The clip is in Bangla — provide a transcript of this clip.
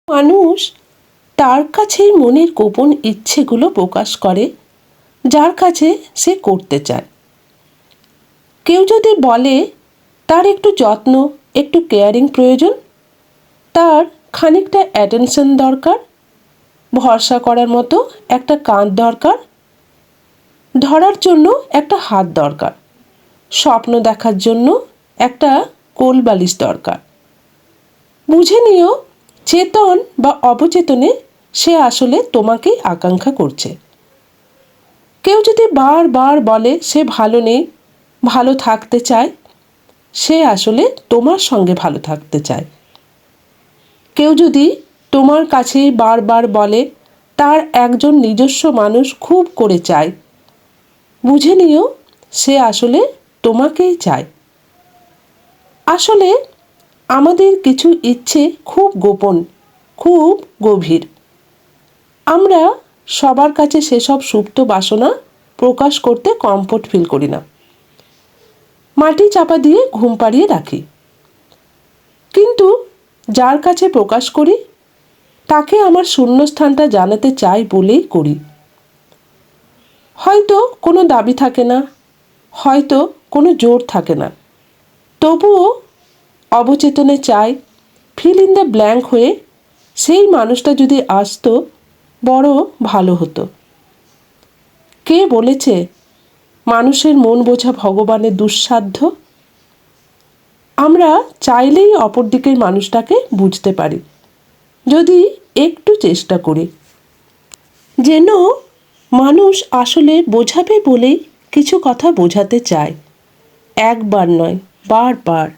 মানুষ তার কাছেই মনের গোপন ইচ্ছেগুলো প্রকাশ করে যার কাছে সে করতে চায়। কেউ যদি বলে তার একটু যত্ন, একটু কেয়ারিং প্রয়োজন, তার খানিকটা অ্যাটেনশন দরকার, ভরসা করার মতো একটা কাঁধ দরকার, ধরার জন্য একটা হাত দরকার, স্বপ্ন দেখার জন্য একটা কোল বালিশ দরকার। বুঝে নিও, চেতন বা অবচেতনে সে আসলে তোমাকেই আকাঙ্ক্ষা করছে। কেউ যদি বারবার বলে সে ভালো নেই, ভালো থাকতে চায়, সে আসলে তোমার সঙ্গে ভালো থাকতে চায়। কেউ যদি তোমার কাছে বারবার বলে তার একজন নিজস্ব মানুষ খুব করে চায়, বুঝে নিও সে আসলে তোমাকেই চায়। আসলে আমাদের কিছু ইচ্ছে খুব গোপন, খুব গভীর। আমরা সবার কাছে সেসব সুপ্ত বাসনা প্রকাশ করতে কমফোর্ট ফিল করি না, মাটি চাপা দিয়ে ঘুম পাড়িয়ে রাখি। কিন্তু যার কাছে প্রকাশ করি তাকে আমার শূন্যস্থানটা জানাতে চাই বলেই করি। হয়তো কোনো দাবি থাকে না, হয়তো কোনো জোর থাকে না, তবুও অবচেতনে চাই ফিল ইন দ্য ব্ল্যাঙ্ক হয়ে সেই মানুষটা যদি আসতো বড় ভালো হতো। কে বলেছে মানুষের মন বোঝা ভগবানের দুঃসাধ্য? আমরা চাইলেই অপর দিকের মানুষটাকে বুঝতে পারি, যদি একটু চেষ্টা করি। যেন মানুষ আসলে বোঝাবে বলেই কিছু কথা বোঝাতে চায়, একবার নয় বারবার।